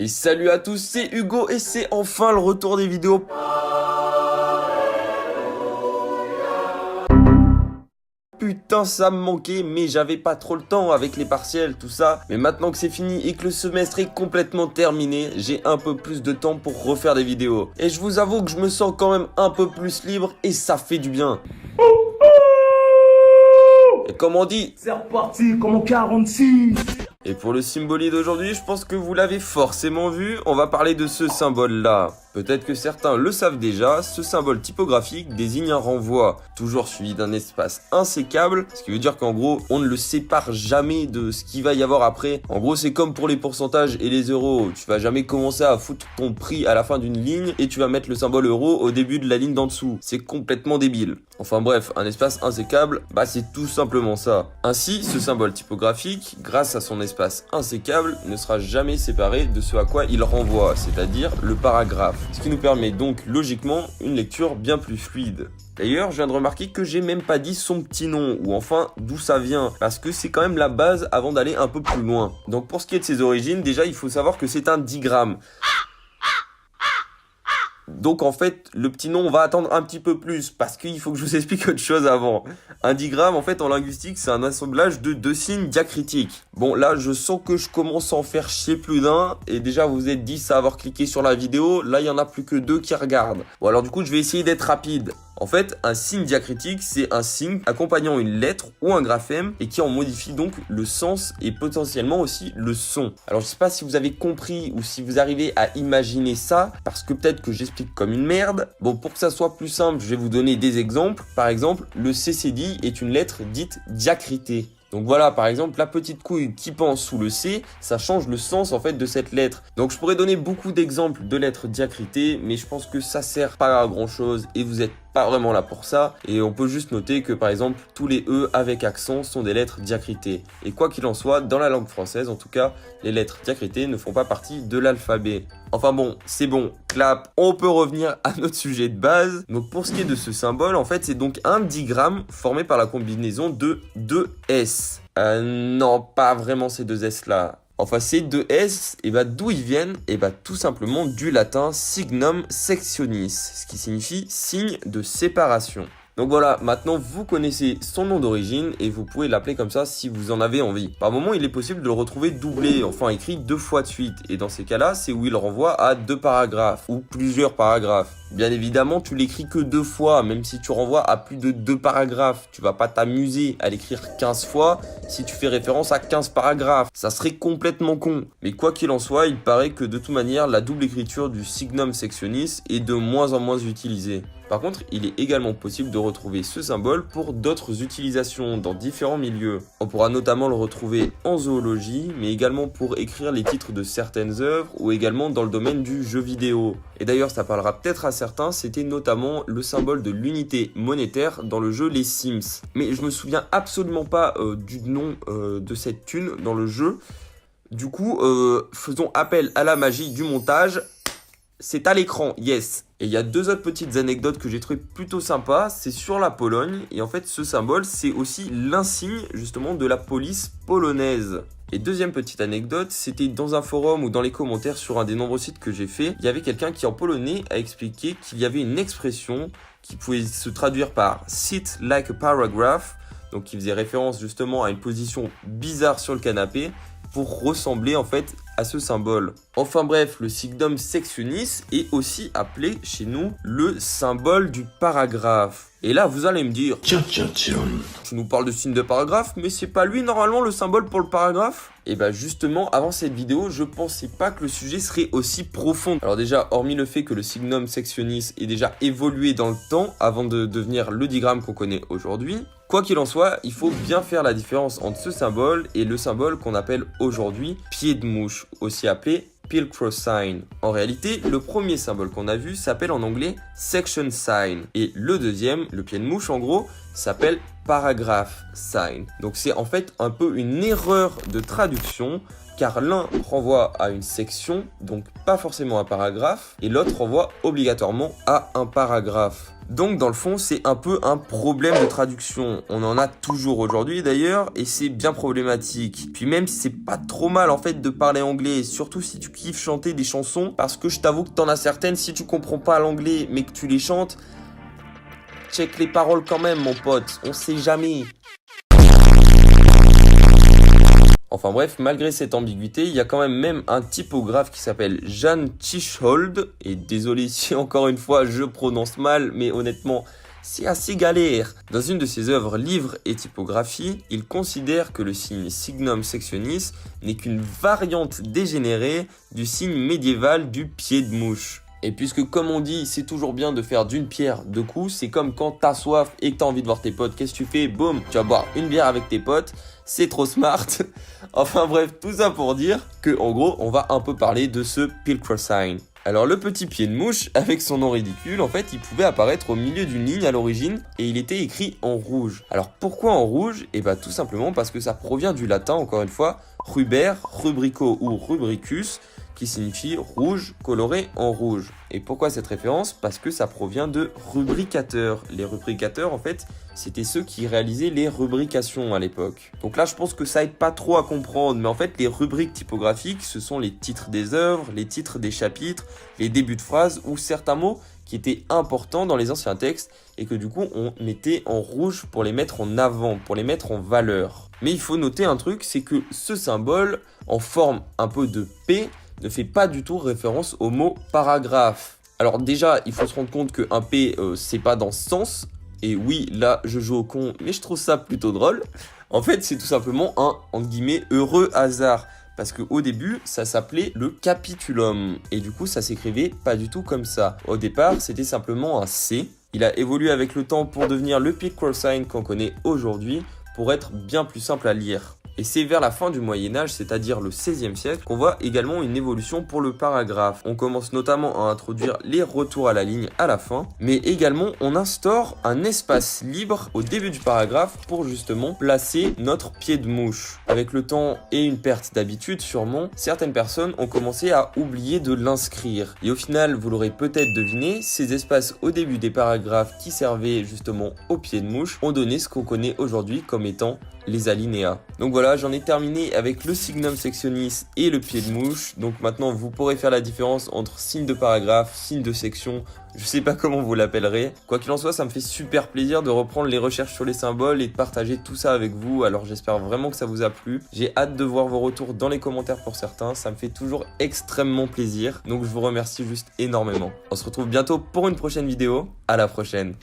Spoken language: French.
Et salut à tous, c'est Hugo et c'est enfin le retour des vidéos. Putain, ça me manquait, mais j'avais pas trop le temps avec les partiels, tout ça. Mais maintenant que c'est fini et que le semestre est complètement terminé, j'ai un peu plus de temps pour refaire des vidéos. Et je vous avoue que je me sens quand même un peu plus libre et ça fait du bien. Et comme on dit, c'est reparti comme en 46. Et pour le symbole d'aujourd'hui, je pense que vous l'avez forcément vu, on va parler de ce symbole-là. Peut-être que certains le savent déjà, ce symbole typographique désigne un renvoi, toujours suivi d'un espace insécable, ce qui veut dire qu'en gros, on ne le sépare jamais de ce qu'il va y avoir après. En gros, c'est comme pour les pourcentages et les euros, tu vas jamais commencer à foutre ton prix à la fin d'une ligne et tu vas mettre le symbole euro au début de la ligne d'en dessous. C'est complètement débile. Enfin bref, un espace insécable, c'est tout simplement ça. Ainsi, ce symbole typographique, grâce à son espace insécable, ne sera jamais séparé de ce à quoi il renvoie, c'est-à-dire le paragraphe. Ce qui nous permet donc logiquement une lecture bien plus fluide. D'ailleurs, je viens de remarquer que j'ai même pas dit son petit nom, ou enfin d'où ça vient, parce que c'est quand même la base avant d'aller un peu plus loin. Donc pour ce qui est de ses origines, déjà il faut savoir que c'est un digramme. Donc en fait, le petit nom, on va attendre un petit peu plus, parce qu'il faut que je vous explique autre chose avant. Un digramme, en fait, en linguistique, c'est un assemblage de deux signes diacritiques. Bon, là, je sens que je commence à en faire chier plus d'un, et déjà, vous vous êtes 10 à avoir cliqué sur la vidéo, là, il y en a plus que 2 qui regardent. Bon, alors du coup, je vais essayer d'être rapide. En fait, un signe diacritique, c'est un signe accompagnant une lettre ou un graphème et qui en modifie donc le sens et potentiellement aussi le son. Alors, je sais pas si vous avez compris ou si vous arrivez à imaginer ça, parce que peut-être que j'explique comme une merde. Bon, pour que ça soit plus simple, je vais vous donner des exemples. Par exemple, le CCD est une lettre dite diacritée. Donc voilà, par exemple, la petite couille qui pend sous le C, ça change le sens en fait de cette lettre. Donc je pourrais donner beaucoup d'exemples de lettres diacritées, mais je pense que ça sert pas à grand chose et vous êtes pas vraiment là pour ça. Et on peut juste noter que par exemple, tous les E avec accent sont des lettres diacritées. Et quoi qu'il en soit, dans la langue française en tout cas, les lettres diacritées ne font pas partie de l'alphabet. Enfin bon, c'est bon, clap, on peut revenir à notre sujet de base. Donc pour ce qui est de ce symbole, en fait, c'est donc un digramme formé par la combinaison de deux S. Non, pas vraiment ces deux S là. Enfin, ces deux S, d'où ils viennent? Tout simplement du latin signum sectionis, ce qui signifie signe de séparation. Donc voilà, maintenant vous connaissez son nom d'origine et vous pouvez l'appeler comme ça si vous en avez envie. Par moment, il est possible de le retrouver doublé, enfin écrit 2 fois de suite. Et dans ces cas-là, c'est où il renvoie à 2 paragraphes ou plusieurs paragraphes. Bien évidemment, tu l'écris que 2 fois, même si tu renvoies à plus de 2 paragraphes. Tu vas pas t'amuser à l'écrire 15 fois si tu fais référence à 15 paragraphes. Ça serait complètement con. Mais quoi qu'il en soit, il paraît que de toute manière, la double écriture du signum sectionis est de moins en moins utilisée. Par contre, il est également possible de retrouver ce symbole pour d'autres utilisations dans différents milieux. On pourra notamment le retrouver en zoologie, mais également pour écrire les titres de certaines œuvres ou également dans le domaine du jeu vidéo. Et d'ailleurs, ça parlera peut-être à certains, c'était notamment le symbole de l'unité monétaire dans le jeu Les Sims. Mais je me souviens absolument pas du nom de cette thune dans le jeu. Du coup, faisons appel à la magie du montage. C'est à l'écran, yes. Et il y a 2 autres petites anecdotes que j'ai trouvées plutôt sympas. C'est sur la Pologne. Et en fait, ce symbole, c'est aussi l'insigne justement de la police polonaise. Et deuxième petite anecdote, c'était dans un forum ou dans les commentaires sur un des nombreux sites que j'ai fait. Il y avait quelqu'un qui en polonais a expliqué qu'il y avait une expression qui pouvait se traduire par sit like a paragraph. Donc qui faisait référence justement à une position bizarre sur le canapé pour ressembler en fait à ce symbole. Enfin bref, le signum sectionis est aussi appelé chez nous le symbole du paragraphe. Et là, vous allez me dire, tiens, tu nous parles de signe de paragraphe, mais c'est pas lui normalement le symbole pour le paragraphe? Et justement, avant cette vidéo, je pensais pas que le sujet serait aussi profond. Alors déjà, hormis le fait que le signum sectionis ait déjà évolué dans le temps avant de devenir le digramme qu'on connaît aujourd'hui, quoi qu'il en soit, il faut bien faire la différence entre ce symbole et le symbole qu'on appelle aujourd'hui pied de mouche, aussi appelé Pilcrow sign. En réalité, le premier symbole qu'on a vu s'appelle en anglais section sign et le deuxième, le pied de mouche en gros, s'appelle paragraph sign. Donc c'est en fait un peu une erreur de traduction car l'un renvoie à une section, donc pas forcément un paragraphe, et l'autre renvoie obligatoirement à un paragraphe. Donc dans le fond, c'est un peu un problème de traduction. On en a toujours aujourd'hui d'ailleurs, et c'est bien problématique. Puis même si c'est pas trop mal en fait de parler anglais, surtout si tu kiffes chanter des chansons, parce que je t'avoue que t'en as certaines, si tu comprends pas l'anglais mais que tu les chantes, check les paroles quand même mon pote, on sait jamais. Enfin bref, malgré cette ambiguïté, il y a quand même un typographe qui s'appelle Jan Tschichold, et désolé si encore une fois je prononce mal, mais honnêtement, c'est assez galère. Dans une de ses œuvres Livres et typographie, il considère que le signe Signum Sectionis n'est qu'une variante dégénérée du signe médiéval du pied de mouche. Et puisque comme on dit, c'est toujours bien de faire d'une pierre deux coups, c'est comme quand t'as soif et que t'as envie de voir tes potes, qu'est-ce que tu fais? Boum, tu vas boire une bière avec tes potes, c'est trop smart. Enfin bref, tout ça pour dire que en gros, on va un peu parler de ce Pilcrow sign. Alors le petit pied de mouche, avec son nom ridicule, en fait, il pouvait apparaître au milieu d'une ligne à l'origine et il était écrit en rouge. Alors pourquoi en rouge? Et bah tout simplement parce que ça provient du latin, encore une fois, ruber, rubrico ou rubricus, qui signifie rouge coloré en rouge. Et pourquoi cette référence? Parce que ça provient de rubricateurs. Les rubricateurs, en fait, c'était ceux qui réalisaient les rubrications à l'époque. Donc là, je pense que ça aide pas trop à comprendre, mais en fait, les rubriques typographiques, ce sont les titres des œuvres, les titres des chapitres, les débuts de phrases ou certains mots qui étaient importants dans les anciens textes et que du coup, on mettait en rouge pour les mettre en avant, pour les mettre en valeur. Mais il faut noter un truc, c'est que ce symbole, en forme un peu de P, ne fait pas du tout référence au mot paragraphe. Alors déjà, il faut se rendre compte qu'un P, c'est pas dans ce sens. Et oui, là, je joue au con, mais je trouve ça plutôt drôle. En fait, c'est tout simplement un, entre guillemets, heureux hasard. Parce qu'au début, ça s'appelait le capitulum. Et du coup, ça s'écrivait pas du tout comme ça. Au départ, c'était simplement un C. Il a évolué avec le temps pour devenir le Pilcrow sign qu'on connaît aujourd'hui, pour être bien plus simple à lire. Et c'est vers la fin du Moyen-Âge, c'est-à-dire le XVIe siècle, qu'on voit également une évolution pour le paragraphe. On commence notamment à introduire les retours à la ligne à la fin, mais également on instaure un espace libre au début du paragraphe pour justement placer notre pied de mouche. Avec le temps et une perte d'habitude sûrement, certaines personnes ont commencé à oublier de l'inscrire. Et au final, vous l'aurez peut-être deviné, ces espaces au début des paragraphes qui servaient justement au pied de mouche ont donné ce qu'on connaît aujourd'hui comme étant les alinéas. Donc voilà, j'en ai terminé avec le signum sectionis et le pied de mouche. Donc maintenant, vous pourrez faire la différence entre signe de paragraphe, signe de section. Je sais pas comment vous l'appellerez. Quoi qu'il en soit, ça me fait super plaisir de reprendre les recherches sur les symboles et de partager tout ça avec vous. Alors j'espère vraiment que ça vous a plu. J'ai hâte de voir vos retours dans les commentaires pour certains. Ça me fait toujours extrêmement plaisir. Donc je vous remercie juste énormément. On se retrouve bientôt pour une prochaine vidéo. À la prochaine.